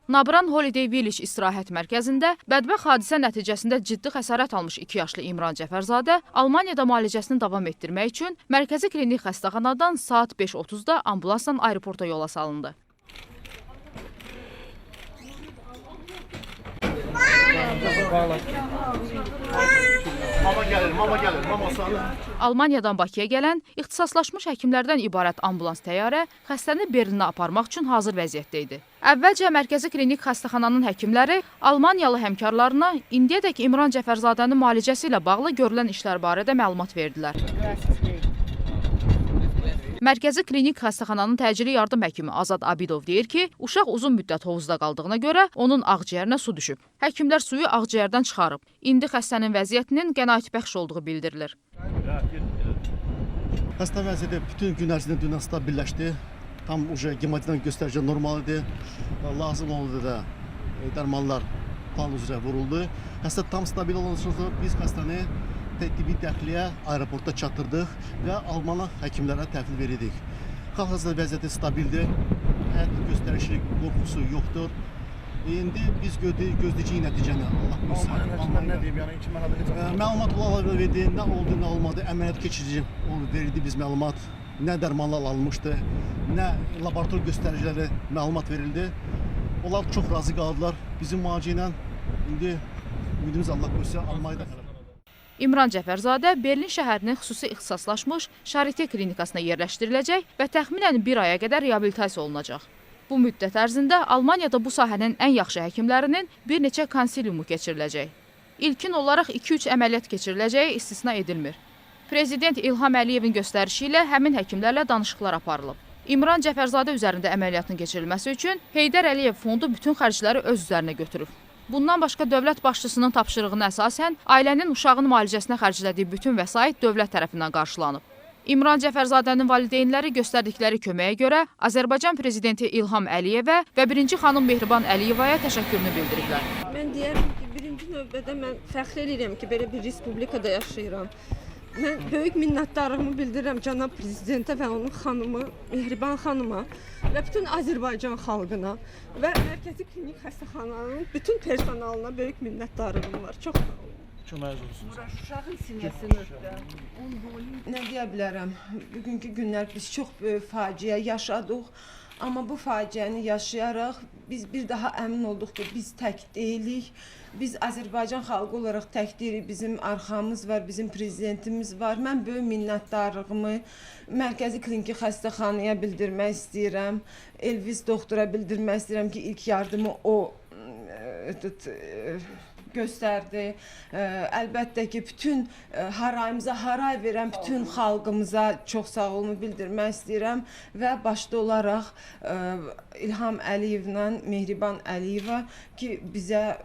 Nabran Holiday Village istirahət mərkəzində bədbəxt hadisə nəticəsində ciddi xəsarət almış 2 yaşlı İmran Cəfərzadə Almaniyada müalicəsini davam etdirmək üçün Mərkəzi Klinik Xəstəxanadan saat 5:30-da ambulansla aeroporta yola salındı. Mama gəlir, mama sağ. Almaniyadan Bakıya gələn ixtisaslaşmış həkimlərdən ibarət ambulans təyyarə xəstəni Berlinə aparmaq üçün hazır vəziyyətdə idi. Əvvəlcə Mərkəzi Klinik Xəstəxananın həkimləri Almaniyalı həmkarlarına indiyədək İmran Cəfərzadənin müalicəsi ilə bağlı görülən işlər barədə məlumat verdilər. Mərkəzi Klinik Xəstəxananın təcili yardım həkimi Azad Abidov deyir ki, uşaq uzun müddət hovuzda qaldığına görə onun ağciyərinə su düşüb. Həkimlər suyu ağciyərdən çıxarıb. İndi xəstənin vəziyyətinin qənaətbəxş olduğu bildirilir. Xəstə vəziyyəti bütün gün ərzində dünən stabilləşdi. Tam hemodinamik göstərici normal idi. Lazım oldu da dərmanlar plan üzrə vuruldu. Xəstə tam stabil olan sonra biz xəstəni tibbi təxliyə aeroportda çatdırdıq və Alman həkimlərə təhvil verildik. Hal-hazırda vəziyyəti stabildir, həyat göstərişi qorxusu yoxdur. İndi biz gözləyəcəyik nəticəni. Allah göstərir. Məlumat verdi, nə oldu, nə olmadı, əməliyyat keçirici verildi biz məlumat. Nə dərmanlar alınmışdı, nə laborator göstəriciləri məlumat verildi. Onlar çox razı qaldılar. Bizim müalicə ilə indi ümidimiz Allah göstərir, Almanyada qalır. İmran Cəfərzadə Berlin şəhərinin xüsusi ixtisaslaşmış Charité klinikasına yerləşdiriləcək və təxminən 1 aya qədər reabilitasiya olunacaq. Bu müddət ərzində Almaniyada bu sahənin ən yaxşı həkimlərinin bir neçə konsiliumu keçiriləcək. İlkin olaraq 2-3 əməliyyat keçiriləcəyi istisna edilmir. Prezident İlham Əliyevin göstərişi ilə həmin həkimlərlə danışıqlar aparılıb. İmran Cəfərzadə üzərində əməliyyatın keçirilməsi üçün Heydər Əliyev fondu bütün xərcləri öz üzərinə götürüb. Bundan başqa dövlət başçısının tapşırığına əsasən ailənin uşağın müalicəsinə xərclədiyi bütün vəsait dövlət tərəfindən qarşılanıb. İmran Cəfərzadənin valideynləri göstərdikləri köməyə görə Azərbaycan prezidenti İlham Əliyevə və birinci xanım Mehriban Əliyevaya təşəkkürünü bildiriblər. Mən deyərəm ki, birinci növbədə mən fəxr edirəm ki, belə bir respublikada yaşayıram. Mən böyük minnətdarlığımı bildirirəm cənab prezidentə və onun xanımı, Mehriban xanıma və bütün Azərbaycan xalqına və Mərkəzi Klinik Xəstəxananın bütün personalına böyük minnətdarlığım var. Çox sağ olun. Kömək olsunuz. Uşağın sinəsini öpdüm. Nə deyə bilərəm? Bugünkü günlər biz çox böyük faciə yaşadıq. Amma bu faciəni yaşayaraq biz bir daha əmin olduq ki, biz tək deyilik. Biz Azərbaycan xalqı olaraq tək deyilik. Bizim arxamız var, bizim prezidentimiz var. Mən böyük minnətdarlığımı Mərkəzi Klinik Xəstəxanaya bildirmək istəyirəm. Elviz doktora bildirmək istəyirəm ki, ilk yardımı o göstərdi. Əlbəttə ki, bütün harayımıza haray verən bütün xalqımıza çox sağ olunu bildirmək istəyirəm və başda olaraq İlham Əliyevlə Mehriban Əliyeva ki, bizə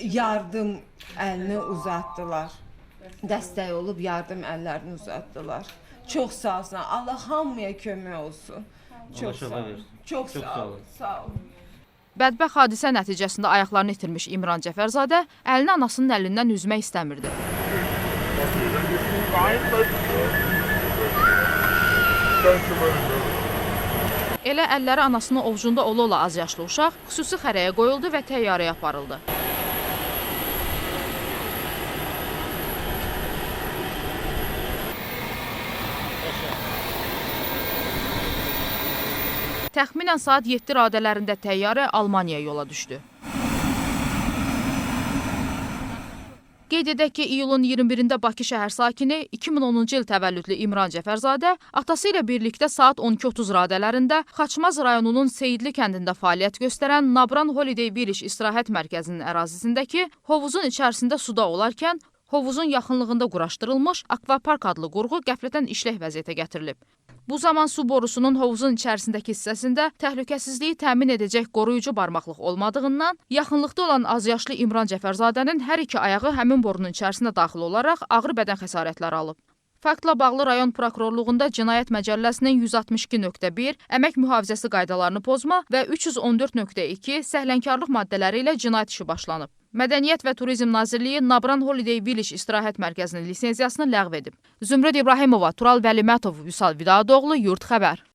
yardım əlini uzatdılar. Dəstək olub yardım əllərini uzatdılar. Çox sağ olsun. Allah hamıya kömək olsun. Çox sağ olun. Çox sağ olun. Sağ olun. Bədbəxt hadisə nəticəsində ayaqlarını itirmiş İmran Cəfərzadə əlini anasının əlindən üzmək istəmirdi. Elə əlləri anasının ovucunda ola-ola az yaşlı uşaq xüsusi xərəyə qoyuldu və təyyarəyə aparıldı. Təxminən saat 7 radələrində təyyarə Almaniyaya yola düşdü. Qeyd edək ki, iyulun 21-də Bakı şəhər sakini 2010-cu il təvəllüdlü İmran Cəfərzadə atası ilə birlikdə saat 12:30 radələrində Xaçmaz rayonunun Seyidli kəndində fəaliyyət göstərən Nabran Holiday Village istirahət mərkəzinin ərazisindəki hovuzun içərisində suda olarkən hovuzun yaxınlığında quraşdırılmış akvapark adlı qurğu qəflətən işlək vəziyyətə gətirilib. Bu zaman su borusunun hovuzun içərisindəki hissəsində təhlükəsizliyi təmin edəcək qoruyucu barmaqlıq olmadığından, yaxınlıqda olan azyaşlı İmran Cəfərzadənin hər iki ayağı həmin borunun içərisinə daxil olaraq ağır bədən xəsarətləri alıb. Faktla bağlı rayon prokurorluğunda Cinayət Məcəlləsinin 162.1 əmək mühafizəsi qaydalarını pozma və 314.2 səhlənkarlıq maddələri ilə cinayət işi başlanıb. Mədəniyyət və Turizm Nazirliyi Nabran Holiday Village istirahət mərkəzinin lisenziyasını ləğv edib. Zümrüd İbrahimova, Tural Vəlimətov, Vüsal Vidadoğlu, Yurt Xəbər.